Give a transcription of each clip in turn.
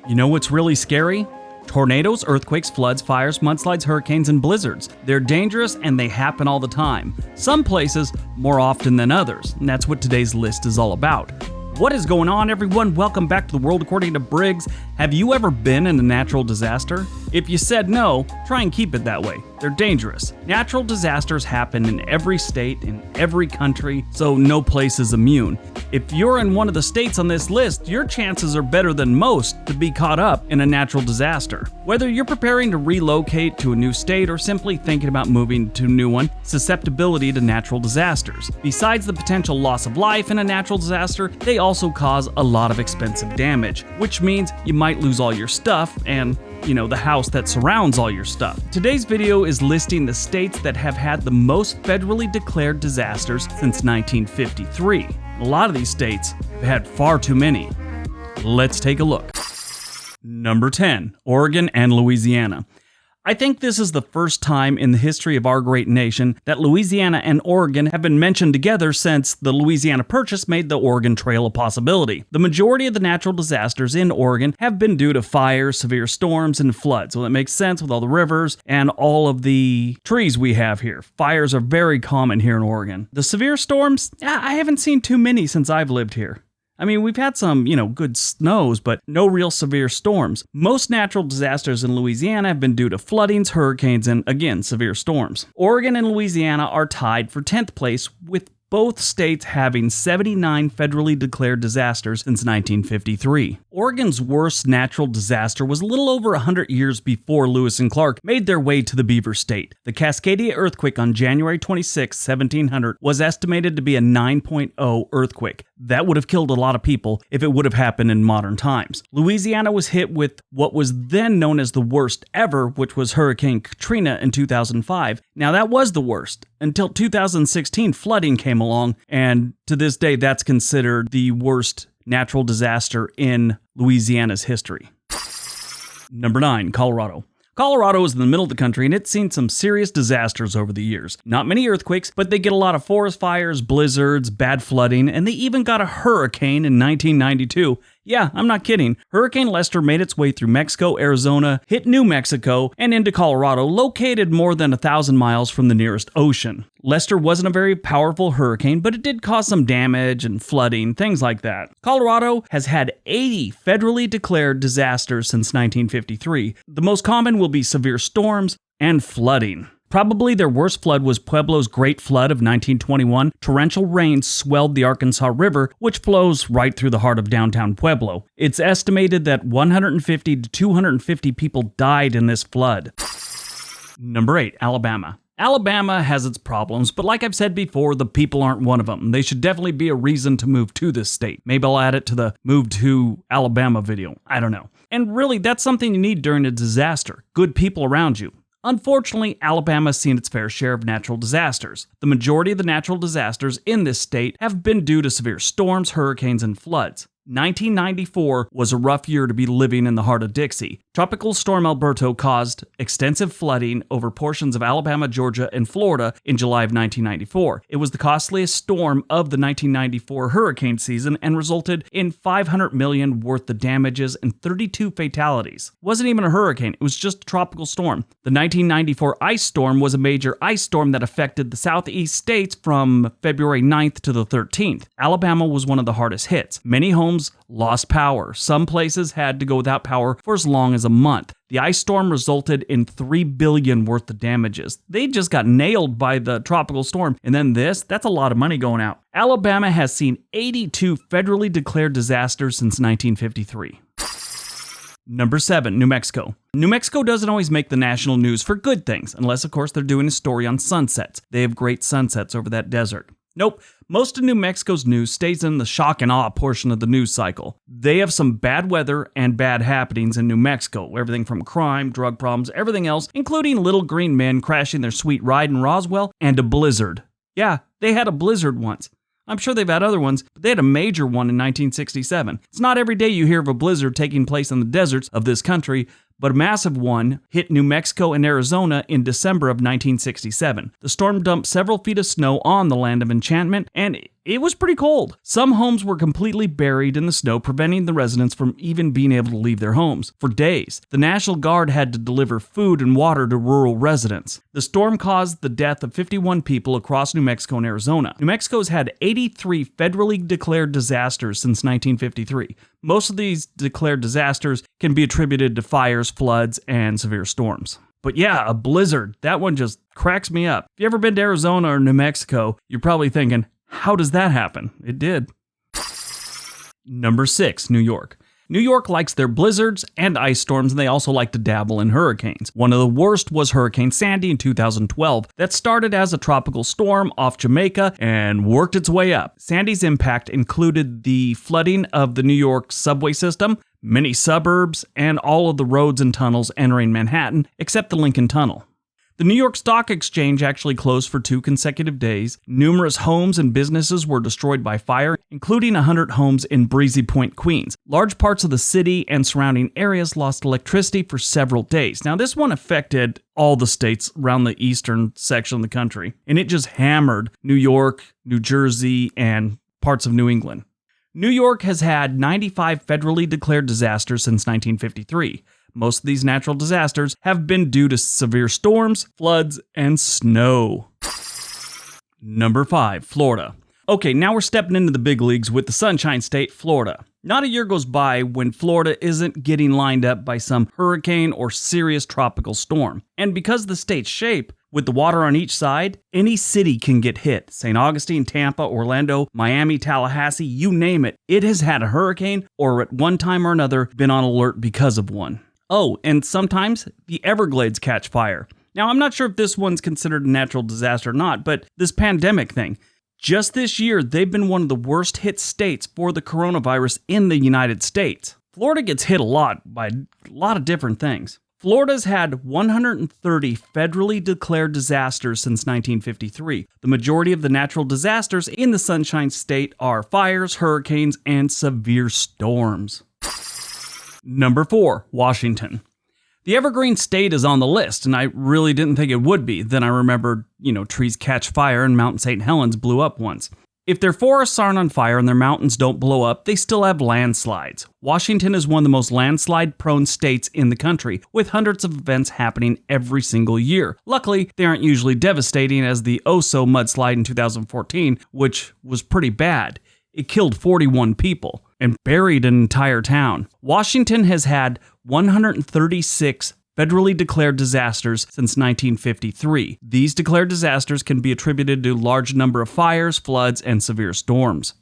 You know what's really scary? Tornadoes, earthquakes, floods, fires, mudslides, hurricanes, and blizzards. They're dangerous and they happen all the time. Some places more often than others, and that's what today's list is all about. What is going on, everyone? Welcome back to the world according to Briggs. Have you ever been in a natural disaster? If you said no, try and keep it that way. They're dangerous. Natural disasters happen in every state, in every country, so no place is immune. If you're in one of the states on this list, your chances are better than most to be caught up in a natural disaster. Whether you're preparing to relocate to a new state or simply thinking about moving to a new one, susceptibility to natural disasters. Besides the potential loss of life in a natural disaster, they also cause a lot of expensive damage, which means you might lose all your stuff and the house that surrounds all your stuff. Today's video is listing the states that have had the most federally declared disasters since 1953. A lot of these states have had far too many. Let's take a look. Number 10, Oregon and Louisiana. I think this is the first time in the history of our great nation that Louisiana and Oregon have been mentioned together since the Louisiana Purchase made the Oregon Trail a possibility. The majority of the natural disasters in Oregon have been due to fires, severe storms, and floods. Well, that makes sense with all the rivers and all of the trees we have here. Fires are very common here in Oregon. The severe storms, I haven't seen too many since I've lived here. I mean, we've had some, good snows, but no real severe storms. Most natural disasters in Louisiana have been due to floodings, hurricanes, and, again, severe storms. Oregon and Louisiana are tied for 10th place, with both states having 79 federally declared disasters since 1953. Oregon's worst natural disaster was a little over 100 years before Lewis and Clark made their way to the Beaver State. The Cascadia earthquake on January 26, 1700 was estimated to be a 9.0 earthquake. That would have killed a lot of people if it would have happened in modern times. Louisiana was hit with what was then known as the worst ever, which was Hurricane Katrina in 2005. Now that was the worst until 2016 flooding came along, and to this day that's considered the worst natural disaster in Louisiana's history. Number 9, Colorado. Colorado is in the middle of the country and it's seen some serious disasters over the years. Not many earthquakes, but they get a lot of forest fires, blizzards, bad flooding, and they even got a hurricane in 1992. Yeah, I'm not kidding. Hurricane Lester made its way through Mexico, Arizona, hit New Mexico, and into Colorado, located more than 1,000 miles from the nearest ocean. Lester wasn't a very powerful hurricane, but it did cause some damage and flooding, things like that. Colorado has had 80 federally declared disasters since 1953. The most common will be severe storms and flooding. Probably their worst flood was Pueblo's Great Flood of 1921. Torrential rain swelled the Arkansas River, which flows right through the heart of downtown Pueblo. It's estimated that 150 to 250 people died in this flood. Number 8, Alabama. Alabama has its problems, but like I've said before, the people aren't one of them. They should definitely be a reason to move to this state. Maybe I'll add it to the Move to Alabama video. I don't know. And really, that's something you need during a disaster. Good people around you. Unfortunately, Alabama has seen its fair share of natural disasters. The majority of the natural disasters in this state have been due to severe storms, hurricanes, and floods. 1994 was a rough year to be living in the heart of Dixie. Tropical Storm Alberto caused extensive flooding over portions of Alabama, Georgia, and Florida in July of 1994. It was the costliest storm of the 1994 hurricane season and resulted in $500 million worth of damages and 32 fatalities. It wasn't even a hurricane, it was just a tropical storm. The 1994 ice storm was a major ice storm that affected the southeast states from February 9th to the 13th. Alabama was one of the hardest hits. Many homes lost power. Some places had to go without power for as long as a month. The ice storm resulted in $3 billion worth of damages. They just got nailed by the tropical storm. And then that's a lot of money going out. Alabama has seen 82 federally declared disasters since 1953. Number 7, New Mexico. New Mexico doesn't always make the national news for good things, unless of course they're doing a story on sunsets. They have great sunsets over that desert. Nope, most of New Mexico's news stays in the shock and awe portion of the news cycle. They have some bad weather and bad happenings in New Mexico, everything from crime, drug problems, everything else, including little green men crashing their sweet ride in Roswell, and a blizzard. Yeah, they had a blizzard once. I'm sure they've had other ones, but they had a major one in 1967. It's not every day you hear of a blizzard taking place in the deserts of this country, but a massive one hit New Mexico and Arizona in December of 1967. The storm dumped several feet of snow on the land of enchantment, and It was pretty cold. Some homes were completely buried in the snow, preventing the residents from even being able to leave their homes for days. The National Guard had to deliver food and water to rural residents. The storm caused the death of 51 people across New Mexico and Arizona. New Mexico's had 83 federally declared disasters since 1953. Most of these declared disasters can be attributed to fires, floods, and severe storms. But yeah, a blizzard, that one just cracks me up. If you ever been to Arizona or New Mexico, you're probably thinking, how does that happen? It did. Number 6, New York. New York likes their blizzards and ice storms, and they also like to dabble in hurricanes. One of the worst was Hurricane Sandy in 2012 that started as a tropical storm off Jamaica and worked its way up. Sandy's impact included the flooding of the New York subway system, many suburbs, and all of the roads and tunnels entering Manhattan, except the Lincoln Tunnel. The New York Stock Exchange actually closed for 2 consecutive days. Numerous homes and businesses were destroyed by fire, including 100 homes in Breezy Point, Queens. Large parts of the city and surrounding areas lost electricity for several days. Now, this one affected all the states around the eastern section of the country, and it just hammered New York, New Jersey, and parts of New England. New York has had 95 federally declared disasters since 1953. Most of these natural disasters have been due to severe storms, floods, and snow. Number 5, Florida. Okay, now we're stepping into the big leagues with the Sunshine State, Florida. Not a year goes by when Florida isn't getting lined up by some hurricane or serious tropical storm. And because of the state's shape, with the water on each side, any city can get hit. St. Augustine, Tampa, Orlando, Miami, Tallahassee, you name it. It has had a hurricane or at one time or another been on alert because of one. Oh, and sometimes the Everglades catch fire. Now, I'm not sure if this one's considered a natural disaster or not, but this pandemic thing, just this year, they've been one of the worst hit states for the coronavirus in the United States. Florida gets hit a lot by a lot of different things. Florida's had 130 federally declared disasters since 1953. The majority of the natural disasters in the Sunshine State are fires, hurricanes, and severe storms. Number 4, Washington. The Evergreen State is on the list, and I really didn't think it would be. Then I remembered, trees catch fire and Mount St. Helens blew up once. If their forests aren't on fire and their mountains don't blow up, they still have landslides. Washington is one of the most landslide-prone states in the country, with hundreds of events happening every single year. Luckily, they aren't usually devastating as the oh-so mudslide in 2014, which was pretty bad. It killed 41 people and buried an entire town. Washington has had 136 federally declared disasters since 1953. These declared disasters can be attributed to a large number of fires, floods, and severe storms.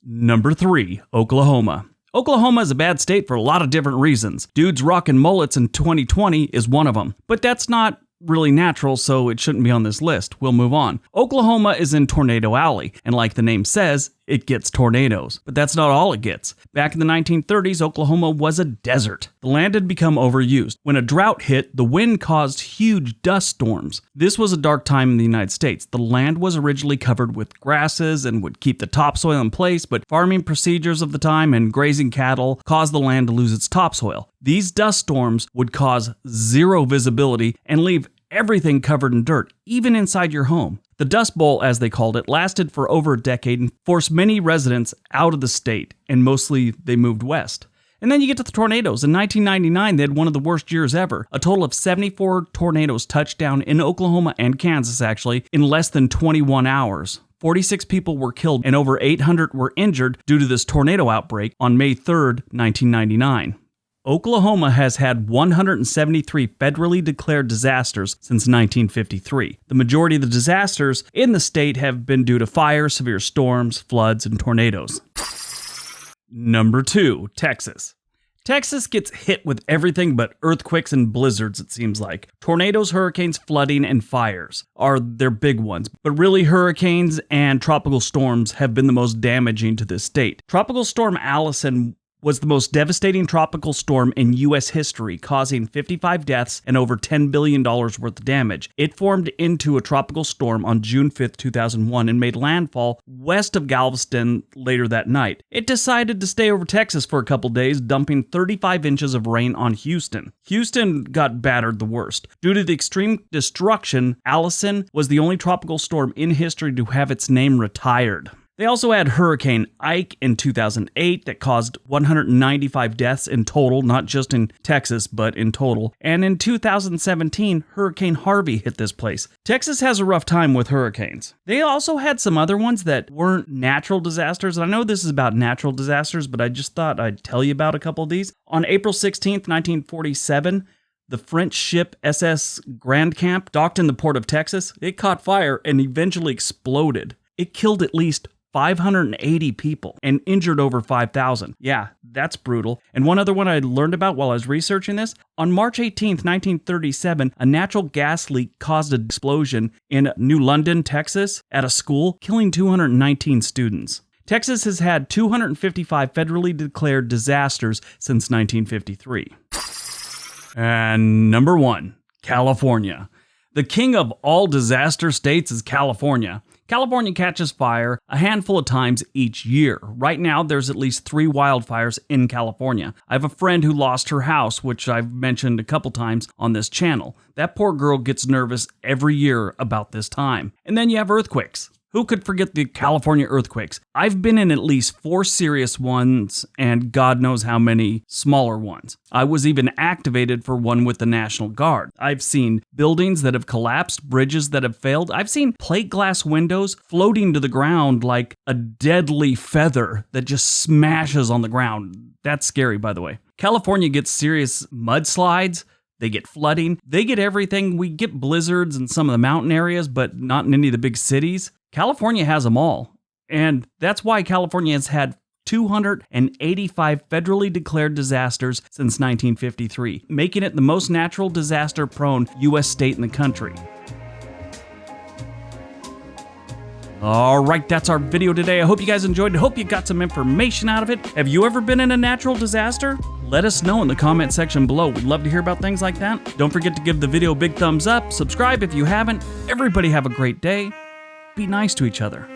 Number 3, Oklahoma. Oklahoma is a bad state for a lot of different reasons. Dudes rocking mullets in 2020 is one of them. But that's not really natural, so it shouldn't be on this list. We'll move on. Oklahoma is in Tornado Alley, and like the name says, it gets tornadoes. But that's not all it gets. Back in the 1930s, Oklahoma was a desert. The land had become overused. When a drought hit, the wind caused huge dust storms. This was a dark time in the United States. The land was originally covered with grasses and would keep the topsoil in place, but farming procedures of the time and grazing cattle caused the land to lose its topsoil. These dust storms would cause zero visibility and leave everything covered in dirt, even inside your home. The Dust Bowl, as they called it, lasted for over a decade and forced many residents out of the state, and mostly they moved west. And then you get to the tornadoes. In 1999, they had one of the worst years ever. A total of 74 tornadoes touched down in Oklahoma and Kansas, actually, in less than 21 hours. 46 people were killed and over 800 were injured due to this tornado outbreak on May 3rd, 1999. Oklahoma has had 173 federally declared disasters since 1953. The majority of the disasters in the state have been due to fire, severe storms, floods, and tornadoes. Number 2, Texas. Texas gets hit with everything but earthquakes and blizzards, it seems like. Tornadoes, hurricanes, flooding, and fires are their big ones. But really, hurricanes and tropical storms have been the most damaging to this state. Tropical Storm Allison was the most devastating tropical storm in U.S. history, causing 55 deaths and over $10 billion worth of damage. It formed into a tropical storm on June 5, 2001, and made landfall west of Galveston later that night. It decided to stay over Texas for a couple days, dumping 35 inches of rain on Houston. Houston got battered the worst. Due to the extreme destruction, Allison was the only tropical storm in history to have its name retired. They also had Hurricane Ike in 2008 that caused 195 deaths in total, not just in Texas, but in total. And in 2017, Hurricane Harvey hit this place. Texas has a rough time with hurricanes. They also had some other ones that weren't natural disasters. I know this is about natural disasters, but I just thought I'd tell you about a couple of these. On April 16th, 1947, the French ship SS Grand Camp docked in the port of Texas. It caught fire and eventually exploded. It killed at least 580 people and injured over 5,000. Yeah, that's brutal. And one other one I learned about while I was researching this, on March 18th, 1937, a natural gas leak caused an explosion in New London, Texas, at a school, killing 219 students. Texas has had 255 federally declared disasters since 1953. And number 1, California. The king of all disaster states is California. California catches fire a handful of times each year. Right now, there's at least 3 wildfires in California. I have a friend who lost her house, which I've mentioned a couple times on this channel. That poor girl gets nervous every year about this time. And then you have earthquakes. Who could forget the California earthquakes? I've been in at least 4 serious ones and God knows how many smaller ones. I was even activated for one with the National Guard. I've seen buildings that have collapsed, bridges that have failed. I've seen plate glass windows floating to the ground like a deadly feather that just smashes on the ground. That's scary, by the way. California gets serious mudslides. They get flooding. They get everything. We get blizzards in some of the mountain areas, but not in any of the big cities. California has them all. And that's why California has had 285 federally declared disasters since 1953, making it the most natural disaster-prone U.S. state in the country. All right, that's our video today. I hope you guys enjoyed it. I hope you got some information out of it. Have you ever been in a natural disaster? Let us know in the comment section below. We'd love to hear about things like that. Don't forget to give the video a big thumbs up. Subscribe if you haven't. Everybody have a great day. Be nice to each other.